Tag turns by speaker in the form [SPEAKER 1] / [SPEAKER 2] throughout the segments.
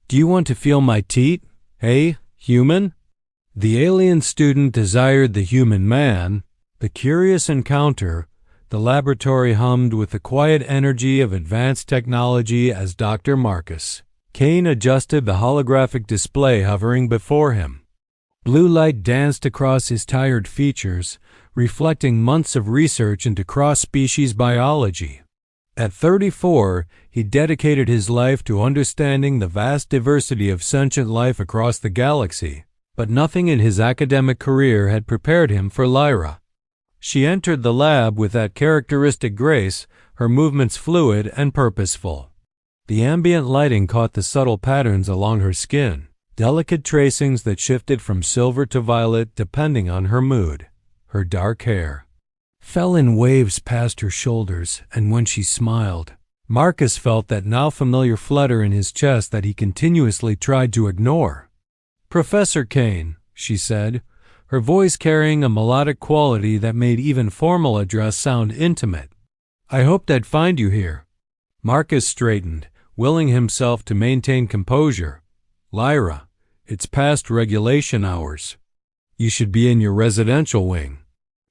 [SPEAKER 1] Do you want to feel my teat? Hey, human? The alien student desired the human man. The curious encounter. The laboratory hummed with the quiet energy of advanced technology as Dr. Marcus Kane adjusted the holographic display hovering before him. Blue light danced across his tired features, reflecting months of research into cross-species biology. At 34, he dedicated his life to understanding the vast diversity of sentient life across the galaxy, but nothing in his academic career had prepared him for Lyra. She entered the lab with that characteristic grace, her movements fluid and purposeful. The ambient lighting caught the subtle patterns along her skin, delicate tracings that shifted from silver to violet depending on her mood. Her dark hair fell in waves past her shoulders, and when she smiled, Marcus felt that now familiar flutter in his chest that he continuously tried to ignore. "Professor Kane," she said, her voice carrying a melodic quality that made even formal address sound intimate. "I hoped I'd find you here." Marcus straightened, willing himself to maintain composure. "Lyra, it's past regulation hours. You should be in your residential wing."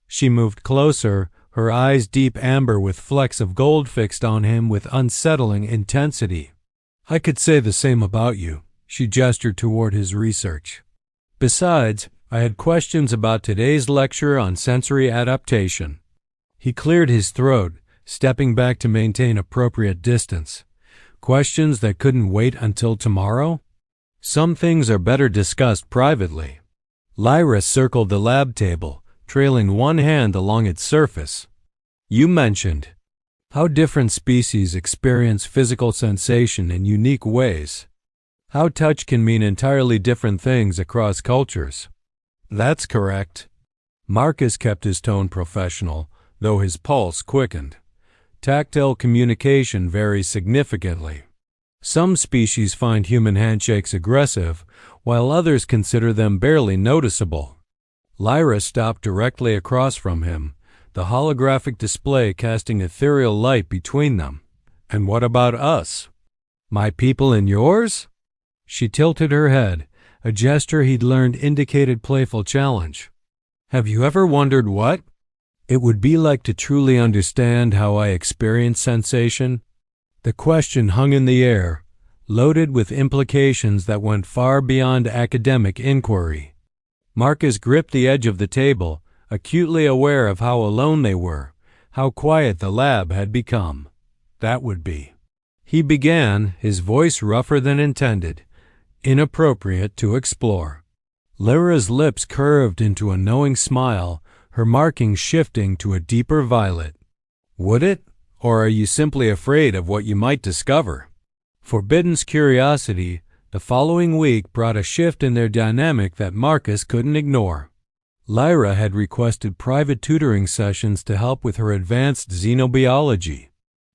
[SPEAKER 1] She moved closer, her eyes deep amber with flecks of gold fixed on him with unsettling intensity. "I could say the same about you," she gestured toward his research. "Besides, I had questions about today's lecture on sensory adaptation." He cleared his throat, stepping back to maintain appropriate distance. Questions that couldn't wait until tomorrow? Some things are better discussed privately. Lyra circled the lab table, trailing one hand along its surface. "You mentioned how different species experience physical sensation in unique ways. How touch can mean entirely different things across cultures." "That's correct." Marcus kept his tone professional, though his pulse quickened. Tactile communication varies significantly. Some species find human handshakes aggressive, while others consider them barely noticeable. Lyra stopped directly across from him, the holographic display casting ethereal light between them. "And what about us? My people and yours?" She tilted her head, a gesture he'd learned indicated playful challenge. "Have you ever wondered what it would be like to truly understand how I experience sensation?" The question hung in the air, loaded with implications that went far beyond academic inquiry. Marcus gripped the edge of the table, acutely aware of how alone they were, how quiet the lab had become. "That would be." He began, his voice rougher than intended, inappropriate to explore. Lyra's lips curved into a knowing smile, her markings shifting to a deeper violet. "Would it? Or are you simply afraid of what you might discover?" Forbidden's curiosity, the following week, brought a shift in their dynamic that Marcus couldn't ignore. Lyra had requested private tutoring sessions to help with her advanced xenobiology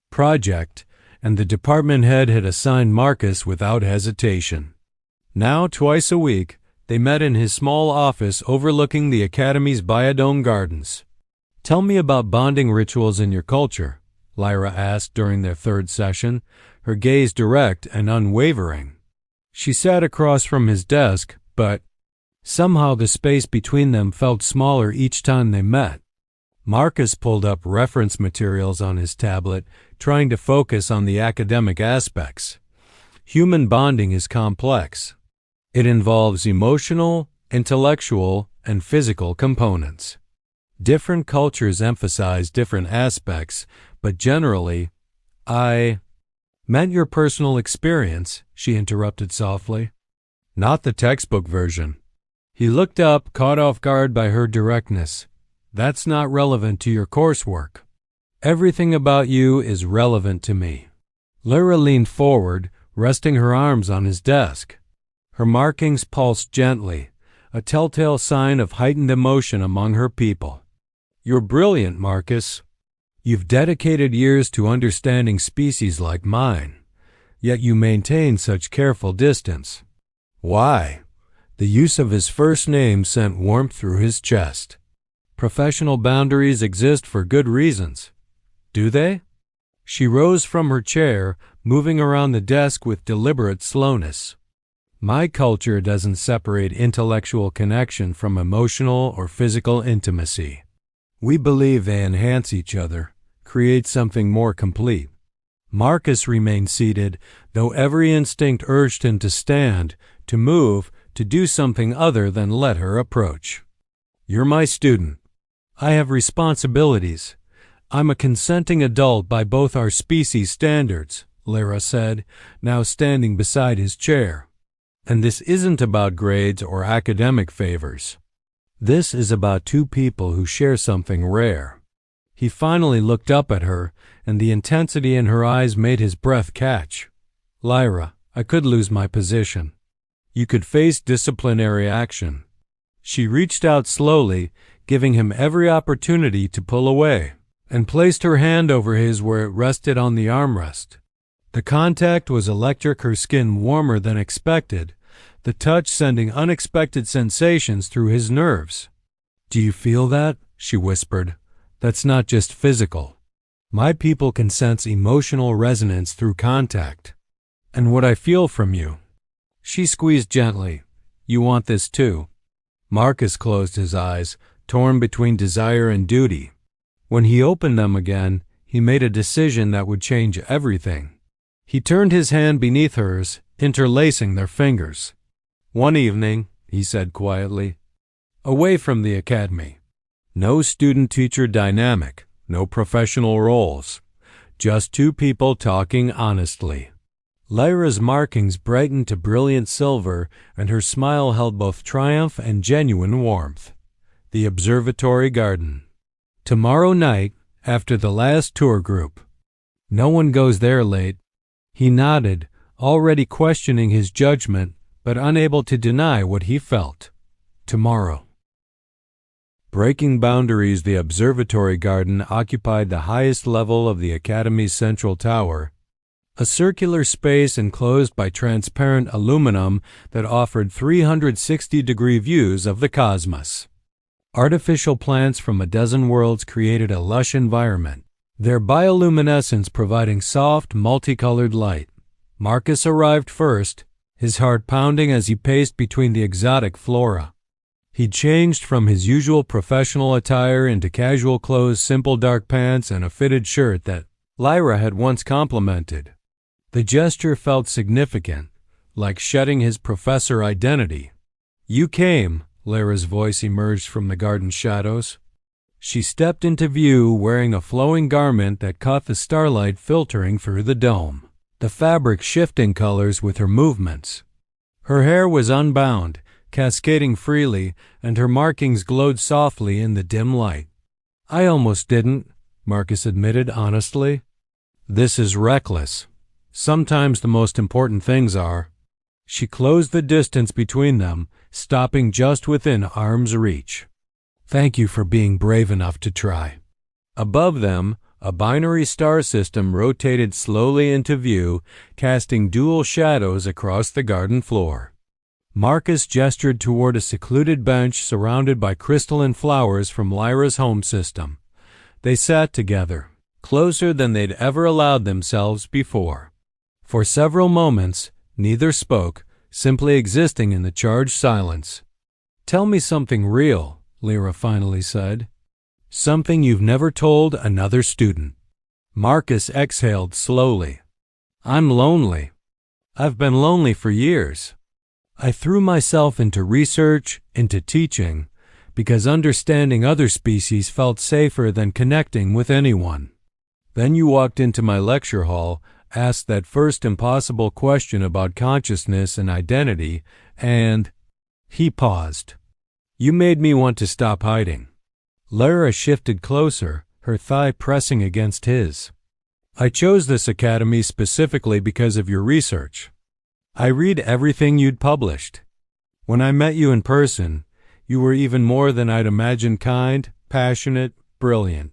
[SPEAKER 1] project, and the department head had assigned Marcus without hesitation. Now, twice a week, they met in his small office overlooking the Academy's Biodome Gardens. "Tell me about bonding rituals in your culture," Lyra asked during their third session, her gaze direct and unwavering. She sat across from his desk, but somehow the space between them felt smaller each time they met. Marcus pulled up reference materials on his tablet, trying to focus on the academic aspects. Human bonding is complex. It involves emotional, intellectual, and physical components. Different cultures emphasize different aspects, but generally, "I meant your personal experience," she interrupted softly. "Not the textbook version." He looked up, caught off guard by her directness. "That's not relevant to your coursework." "Everything about you is relevant to me." Lyra leaned forward, resting her arms on his desk. Her markings pulsed gently, a telltale sign of heightened emotion among her people. "You're brilliant, Marcus. You've dedicated years to understanding species like mine, yet you maintain such careful distance." "Why?" The use of his first name sent warmth through his chest. "Professional boundaries exist for good reasons." "Do they?" She rose from her chair, moving around the desk with deliberate slowness. My culture doesn't separate intellectual connection from emotional or physical intimacy. We believe they enhance each other, create something more complete. Marcus remained seated, though every instinct urged him to stand, to move, to do something other than let her approach. You're my student. I have responsibilities. I'm a consenting adult by both our species standards, Lyra said, now standing beside his chair. And this isn't about grades or academic favors. This is about two people who share something rare. He finally looked up at her, and the intensity in her eyes made his breath catch. Lyra, I could lose my position. You could face disciplinary action. She reached out slowly, giving him every opportunity to pull away, and placed her hand over his where it rested on the armrest. The contact was electric, her skin warmer than expected, the touch sending unexpected sensations through his nerves. Do you feel that? She whispered. That's not just physical. My people can sense emotional resonance through contact. And what I feel from you. She squeezed gently. You want this too. Marcus closed his eyes, torn between desire and duty. When he opened them again, he made a decision that would change everything. He turned his hand beneath hers, interlacing their fingers. One evening, he said quietly, away from the academy. No student-teacher dynamic, no professional roles, just two people talking honestly. Lyra's markings brightened to brilliant silver, and her smile held both triumph and genuine warmth. The observatory garden. Tomorrow night, after the last tour group. No one goes there late. He nodded, already questioning his judgment, but unable to deny what he felt. Tomorrow. Breaking boundaries, the observatory garden occupied the highest level of the Academy's central tower, a circular space enclosed by transparent aluminum that offered 360-degree views of the cosmos. Artificial plants from a dozen worlds created a lush environment, their bioluminescence providing soft, multicolored light. Marcus arrived first, his heart pounding as he paced between the exotic flora. He'd changed from his usual professional attire into casual clothes, simple dark pants, and a fitted shirt that Lyra had once complimented. The gesture felt significant, like shedding his professor identity. You came, Lyra's voice emerged from the garden shadows. She stepped into view wearing a flowing garment that caught the starlight filtering through the dome, the fabric shifting colors with her movements. Her hair was unbound, cascading freely, and her markings glowed softly in the dim light. I almost didn't, Marcus admitted honestly. This is reckless. Sometimes the most important things are. She closed the distance between them, stopping just within arm's reach. Thank you for being brave enough to try. Above them, a binary star system rotated slowly into view, casting dual shadows across the garden floor. Marcus gestured toward a secluded bench surrounded by crystalline flowers from Lyra's home system. They sat together, closer than they'd ever allowed themselves before. For several moments, neither spoke, simply existing in the charged silence. Tell me something real, Lyra finally said. Something you've never told another student. Marcus exhaled slowly. I'm lonely. I've been lonely for years. I threw myself into research, into teaching, because understanding other species felt safer than connecting with anyone. Then you walked into my lecture hall, asked that first impossible question about consciousness and identity, and he paused. You made me want to stop hiding. Lyra shifted closer, her thigh pressing against his. I chose this academy specifically because of your research. I read everything you'd published. When I met you in person, you were even more than I'd imagined, kind, passionate, brilliant,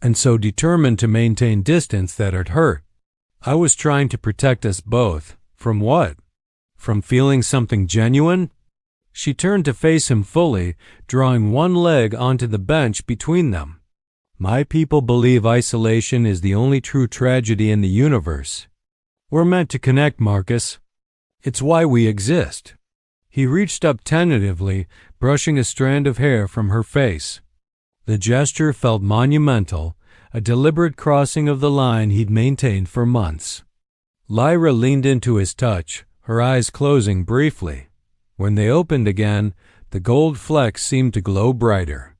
[SPEAKER 1] and so determined to maintain distance that it hurt. I was trying to protect us both. From what? From feeling something genuine? She turned to face him fully, drawing one leg onto the bench between them. My people believe isolation is the only true tragedy in the universe. We're meant to connect, Marcus. It's why we exist. He reached up tentatively, brushing a strand of hair from her face. The gesture felt monumental, a deliberate crossing of the line he'd maintained for months. Lyra leaned into his touch, her eyes closing briefly. When they opened again, the gold flecks seemed to glow brighter.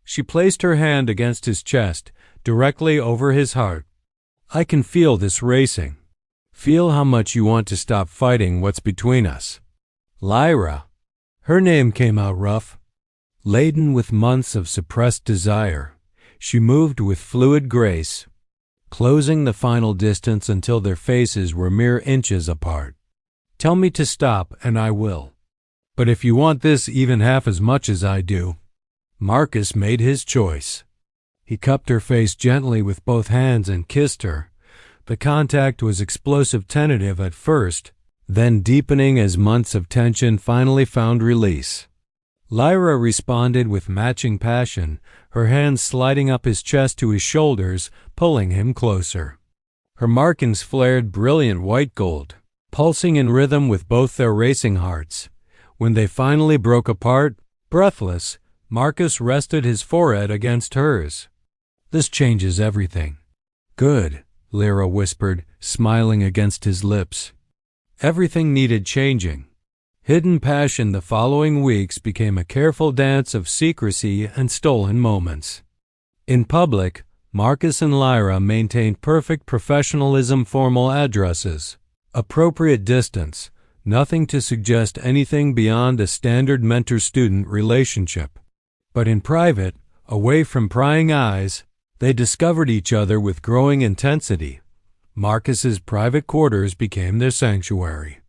[SPEAKER 1] She placed her hand against his chest, directly over his heart. I can feel this racing. Feel how much you want to stop fighting what's between us. Lyra. Her name came out rough. Laden with months of suppressed desire, she moved with fluid grace, closing the final distance until their faces were mere inches apart. Tell me to stop, and I will. But if you want this even half as much as I do. Marcus made his choice. He cupped her face gently with both hands and kissed her. The contact was explosive, tentative at first, then deepening as months of tension finally found release. Lyra responded with matching passion, her hands sliding up his chest to his shoulders, pulling him closer. Her markings flared brilliant white gold, pulsing in rhythm with both their racing hearts. When they finally broke apart, breathless, Marcus rested his forehead against hers. This changes everything. Good, Lyra whispered, smiling against his lips. Everything needed changing. Hidden passion the following weeks became a careful dance of secrecy and stolen moments. In public, Marcus and Lyra maintained perfect professionalism, formal addresses, appropriate distance, nothing to suggest anything beyond a standard mentor-student relationship. But in private, away from prying eyes, they discovered each other with growing intensity. Marcus's private quarters became their sanctuary.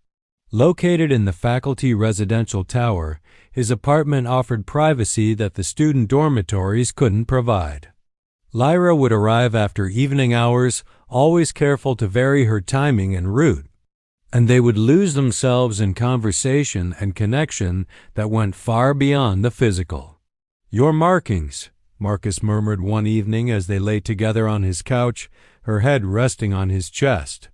[SPEAKER 1] Located in the faculty residential tower, his apartment offered privacy that the student dormitories couldn't provide. Lyra would arrive after evening hours, always careful to vary her timing and route, and they would lose themselves in conversation and connection that went far beyond the physical. Your markings, Marcus murmured one evening as they lay together on his couch, her head resting on his chest.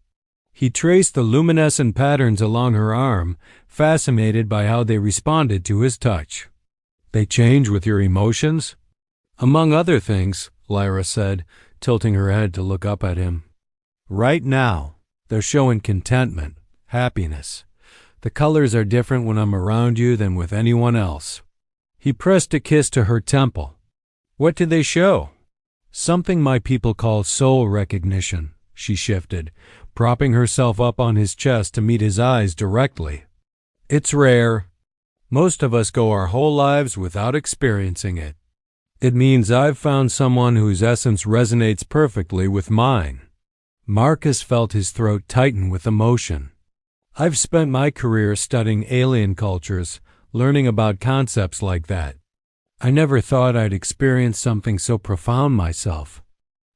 [SPEAKER 1] He traced the luminescent patterns along her arm, fascinated by how they responded to his touch. They change with your emotions? Among other things, Lyra said, tilting her head to look up at him. Right now, they're showing contentment, happiness. The colors are different when I'm around you than with anyone else. He pressed a kiss to her temple. What did they show? Something my people call soul recognition, she shifted, propping herself up on his chest to meet his eyes directly. It's rare. Most of us go our whole lives without experiencing it. It means I've found someone whose essence resonates perfectly with mine. Marcus felt his throat tighten with emotion. I've spent my career studying alien cultures, learning about concepts like that. I never thought I'd experience something so profound myself.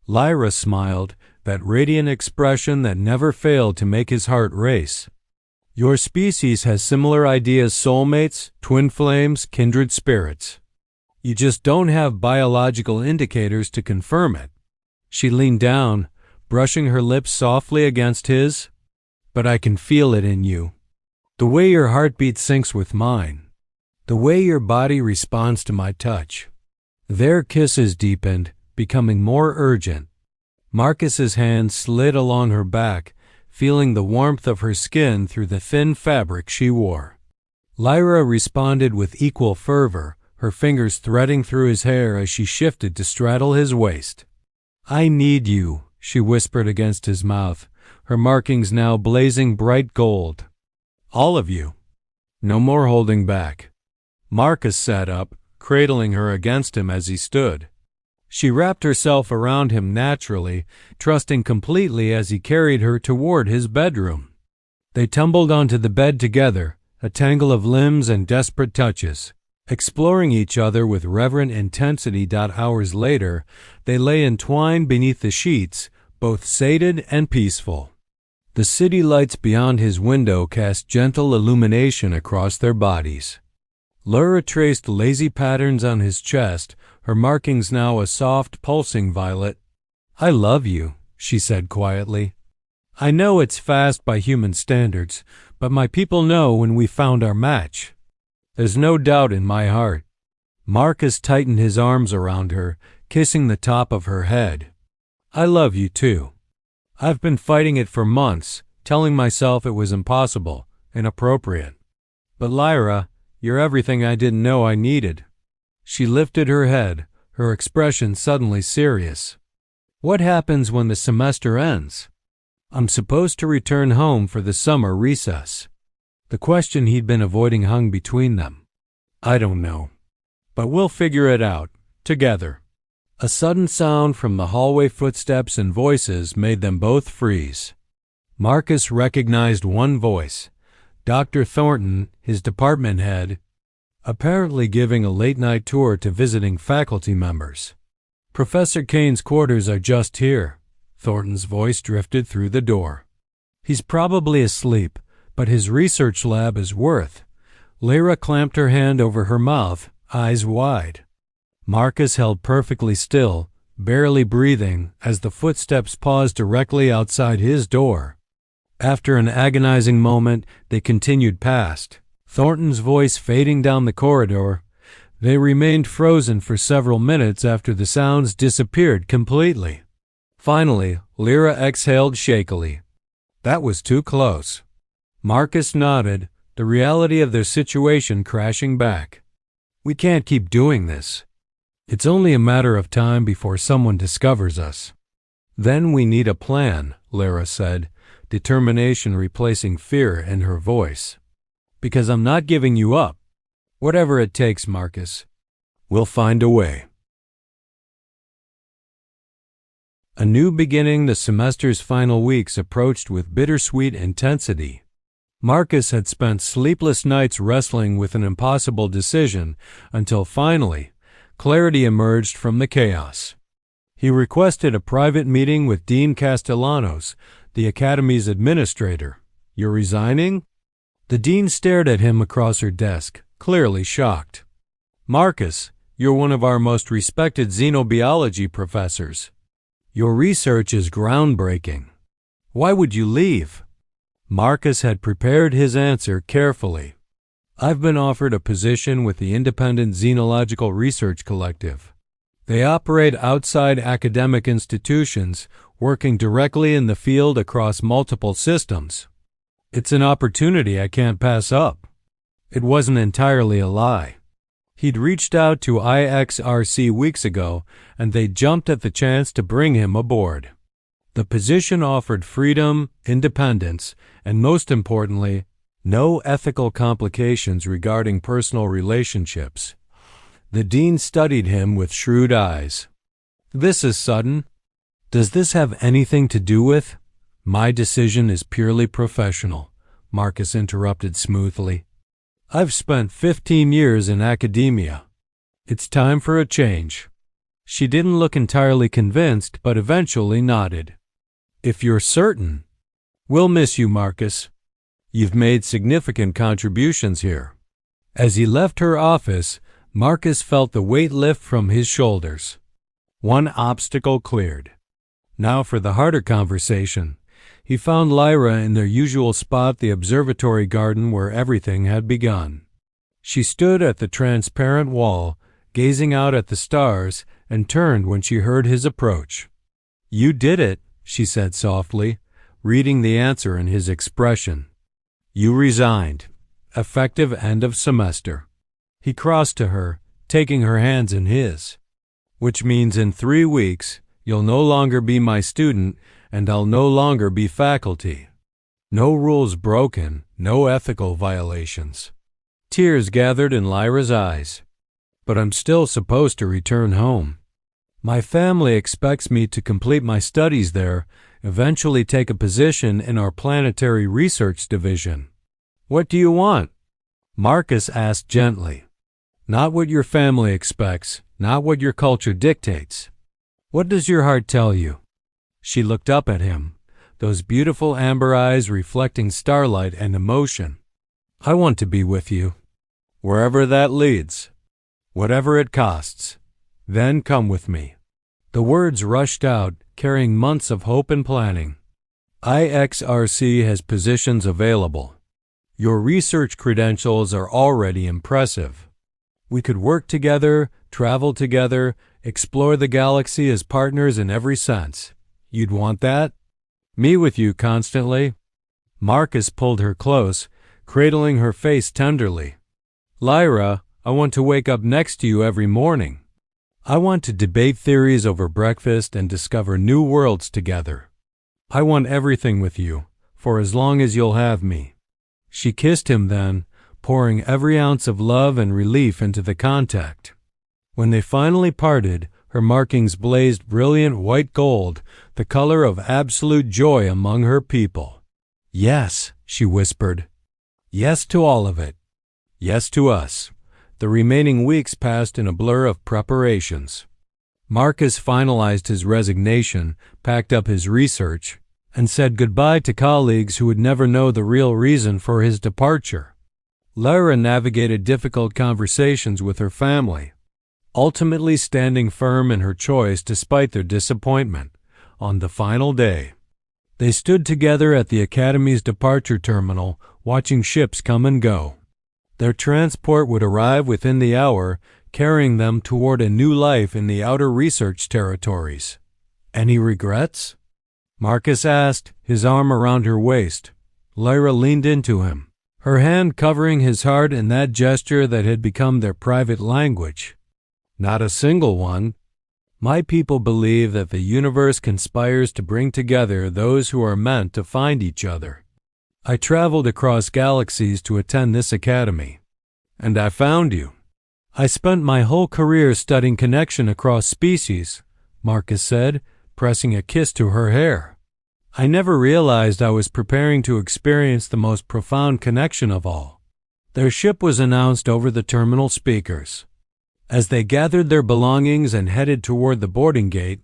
[SPEAKER 1] Lyra smiled, that radiant expression that never failed to make his heart race. Your species has similar ideas, soulmates, twin flames, kindred spirits. You just don't have biological indicators to confirm it. She leaned down, brushing her lips softly against his. But I can feel it in you. The way your heartbeat syncs with mine. The way your body responds to my touch. Their kisses deepened, becoming more urgent. Marcus's hand slid along her back, feeling the warmth of her skin through the thin fabric she wore. Lyra responded with equal fervor, her fingers threading through his hair as she shifted to straddle his waist. I need you, she whispered against his mouth, her markings now blazing bright gold. All of you. No more holding back. Marcus sat up, cradling her against him as he stood. She wrapped herself around him naturally, trusting completely as he carried her toward his bedroom. They tumbled onto the bed together, a tangle of limbs and desperate touches. Exploring each other with reverent intensity. Hours later, they lay entwined beneath the sheets, both sated and peaceful. The city lights beyond his window cast gentle illumination across their bodies. Lyra traced lazy patterns on his chest, her markings now a soft, pulsing violet. I love you, she said quietly. I know it's fast by human standards, but my people know when we found our match. There's no doubt in my heart." Marcus tightened his arms around her, kissing the top of her head. "I love you too. I've been fighting it for months, telling myself it was impossible, inappropriate. But Lyra, you're everything I didn't know I needed." She lifted her head, her expression suddenly serious. "What happens when the semester ends?" "I'm supposed to return home for the summer recess." The question he'd been avoiding hung between them. "I don't know. But we'll figure it out, together." A sudden sound from the hallway footsteps and voices made them both freeze. Marcus recognized one voice, Dr. Thornton, his department head, apparently giving a late-night tour to visiting faculty members. "Professor Kane's quarters are just here." Thornton's voice drifted through the door. "He's probably asleep, but his research lab is worth." Lyra clamped her hand over her mouth, eyes wide. Marcus held perfectly still, barely breathing, as the footsteps paused directly outside his door. After an agonizing moment, they continued past, Thornton's voice fading down the corridor. They remained frozen for several minutes after the sounds disappeared completely. Finally, Lyra exhaled shakily. "That was too close." Marcus nodded, the reality of their situation crashing back. "We can't keep doing this. It's only a matter of time before someone discovers us." "Then we need a plan," Lyra said, determination replacing fear in her voice. "Because I'm not giving you up. Whatever it takes, Marcus. We'll find a way." A new beginning. The semester's final weeks approached with bittersweet intensity. Marcus had spent sleepless nights wrestling with an impossible decision until finally, clarity emerged from the chaos. He requested a private meeting with Dean Castellanos, the Academy's administrator. "You're resigning?" The dean stared at him across her desk, clearly shocked. "Marcus, you're one of our most respected xenobiology professors. Your research is groundbreaking. Why would you leave?" Marcus had prepared his answer carefully. "I've been offered a position with the Independent Xenological Research Collective. They operate outside academic institutions, working directly in the field across multiple systems. It's an opportunity I can't pass up." It wasn't entirely a lie. He'd reached out to IXRC weeks ago, and they jumped at the chance to bring him aboard. The position offered freedom, independence, and most importantly, no ethical complications regarding personal relationships. The dean studied him with shrewd eyes. "This is sudden. Does this have anything to do with—" "My decision is purely professional," Marcus interrupted smoothly. "I've spent 15 years in academia. It's time for a change." She didn't look entirely convinced, but eventually nodded. "If you're certain." "We'll miss you, Marcus. You've made significant contributions here." As he left her office, Marcus felt the weight lift from his shoulders. One obstacle cleared. Now for the harder conversation. He found Lyra in their usual spot, the observatory garden where everything had begun. She stood at the transparent wall, gazing out at the stars, and turned when she heard his approach. "You did it," she said softly, reading the answer in his expression. "You resigned. Effective end of semester." He crossed to her, taking her hands in his. "Which means in 3 weeks, you'll no longer be my student, and I'll no longer be faculty. No rules broken, no ethical violations." Tears gathered in Lyra's eyes. "But I'm still supposed to return home. My family expects me to complete my studies there, eventually take a position in our planetary research division." "What do you want?" Marcus asked gently. "Not what your family expects, not what your culture dictates. What does your heart tell you?" She looked up at him, those beautiful amber eyes reflecting starlight and emotion. "I want to be with you. Wherever that leads. Whatever it costs. Then come with me." The words rushed out, carrying months of hope and planning. "IXRC has positions available. Your research credentials are already impressive. We could work together, travel together, explore the galaxy as partners in every sense. You'd want that? Me with you constantly?" Marcus pulled her close, cradling her face tenderly. "Lyra, I want to wake up next to you every morning. I want to debate theories over breakfast and discover new worlds together. I want everything with you, for as long as you'll have me." She kissed him then, pouring every ounce of love and relief into the contact. When they finally parted, her markings blazed brilliant white gold, the color of absolute joy among her people. "Yes," she whispered. "Yes to all of it. Yes to us." The remaining weeks passed in a blur of preparations. Marcus finalized his resignation, packed up his research, and said goodbye to colleagues who would never know the real reason for his departure. Lyra navigated difficult conversations with her family, ultimately standing firm in her choice despite their disappointment. On the final day, they stood together at the Academy's departure terminal, watching ships come and go. Their transport would arrive within the hour, carrying them toward a new life in the outer research territories. "Any regrets?" Marcus asked, his arm around her waist. Lyra leaned into him, her hand covering his heart in that gesture that had become their private language. "Not a single one. My people believe that the universe conspires to bring together those who are meant to find each other. I traveled across galaxies to attend this academy, and I found you. I spent my whole career studying connection across species," Marcus said, pressing a kiss to her hair. "I never realized I was preparing to experience the most profound connection of all." Their ship was announced over the terminal speakers. As they gathered their belongings and headed toward the boarding gate,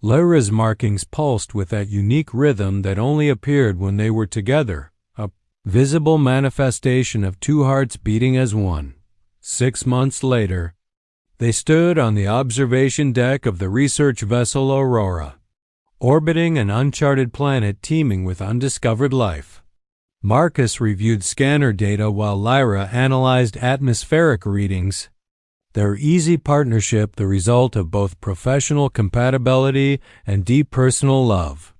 [SPEAKER 1] Lyra's markings pulsed with that unique rhythm that only appeared when they were together, a visible manifestation of two hearts beating as one. 6 months later, they stood on the observation deck of the research vessel Aurora, orbiting an uncharted planet teeming with undiscovered life. Marcus reviewed scanner data while Lyra analyzed atmospheric readings, their easy partnership the result of both professional compatibility and deep personal love.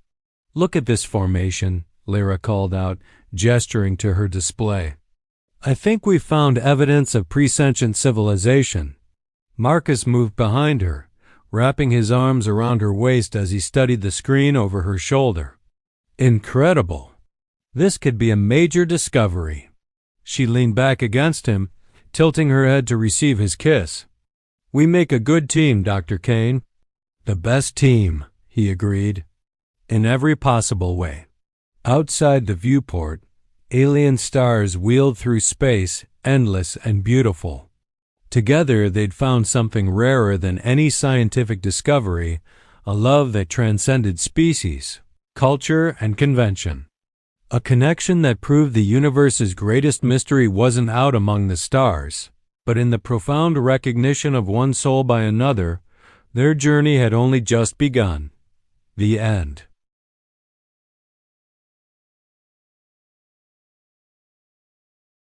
[SPEAKER 1] "Look at this formation," Lyra called out, gesturing to her display. "I think we've found evidence of presentient civilization." Marcus moved behind her, wrapping his arms around her waist as he studied the screen over her shoulder. "Incredible. This could be a major discovery." She leaned back against him, tilting her head to receive his kiss. "We make a good team, Dr. Kane." "The best team," he agreed, "in every possible way." Outside the viewport, alien stars wheeled through space, endless and beautiful. Together they'd found something rarer than any scientific discovery, a love that transcended species, culture, and convention. A connection that proved the universe's greatest mystery wasn't out among the stars, but in the profound recognition of one soul by another. Their journey had only just begun. The end.